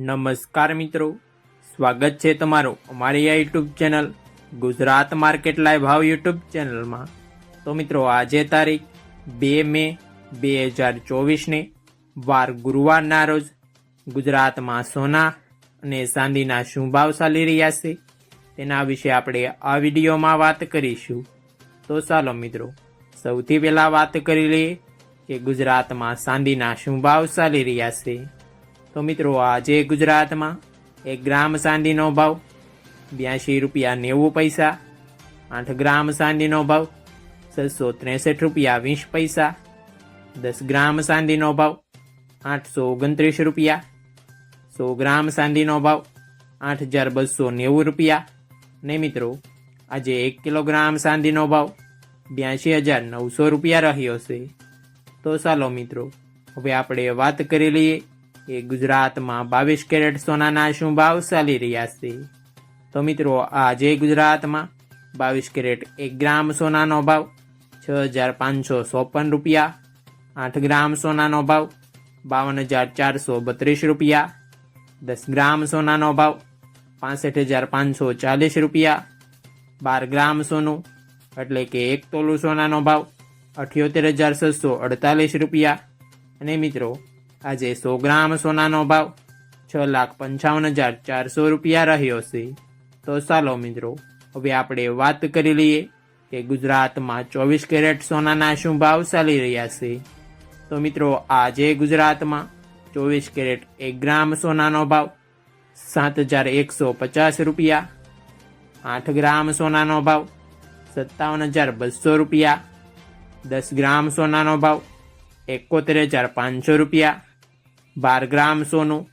નમસ્કાર મિત્રો, સ્વાગત છે તમારું અમારી આ YouTube channel Gujarat market live ભાવ યુટ્યુબ ચેનલમાં। તો મિત્રો, આજે તારીખ 2 મે 2024ને વાર ગુરુવારના રોજ ગુજરાતમાં સોના અને ચાંદીના શું ભાવ ચાલી રહ્યા છે તેના વિશે આપણે આ વિડીયોમાં વાત કરીશું। તો ચાલો મિત્રો, સૌથી પહેલાં વાત કરી લઈએ કે ગુજરાતમાં ચાંદીના શું ભાવ ચાલી રહ્યા છે। તો મિત્રો, આજે ગુજરાતમાં 1 ગ્રામ ચાંદીનો ભાવ 82 રૂપિયા 90 પૈસા, 8 ગ્રામ ચાંદીનો ભાવ 663 રૂપિયા 20 પૈસા, 10 ગ્રામ ચાંદીનો ભાવ 829 રૂપિયા, 100 ગ્રામ ચાંદીનો ભાવ 8290 રૂપિયા ને મિત્રો, આજે 1 કિલોગ્રામ ચાંદીનો ભાવ 82,900 રૂપિયા રહ્યો છે। તો ચાલો મિત્રો, હવે આપણે વાત કરી લઈએ કે ગુજરાતમાં 22 કેરેટ સોનાના શું ભાવ ચાલી રહ્યા છે। તો મિત્રો, આજે ગુજરાતમાં 22 કેરેટ 1 ગ્રામ સોનાનો ભાવ 6,554 રૂપિયા, 8 ગ્રામ સોનાનો ભાવ 52,432 રૂપિયા, 10 ગ્રામ સોનાનો ભાવ 65,540 રૂપિયા, 12 ગ્રામ સોનું એટલે કે 1 તોલું સોનાનો ભાવ 78,648 રૂપિયા અને મિત્રો, આજે 100 ગ્રામ સોનાનો ભાવ 6,55,400 રૂપિયા રહ્યો છે। તો ચાલો મિત્રો, હવે આપણે વાત કરી લઈએ કે ગુજરાતમાં 24 કેરેટ સોનાના શું ભાવ ચાલી રહ્યા છે। તો મિત્રો, આજે ગુજરાતમાં 24 કેરેટ 1 ગ્રામ સોનાનો ભાવ 7,150 રૂપિયા, 8 ગ્રામ સોનાનો ભાવ 57,200 રૂપિયા, 10 ગ્રામ સોનાનો ભાવ 71,500 રૂપિયા, 12 ગ્રામ સોનું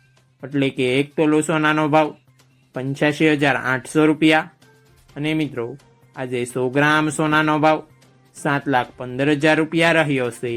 એટલે કે 1 તોલું સોનાનો ભાવ 85,800 રૂપિયા અને મિત્રો, આજે 100 ગ્રામ સોનાનો ભાવ 7,15,000 રૂપિયા રહ્યો છે।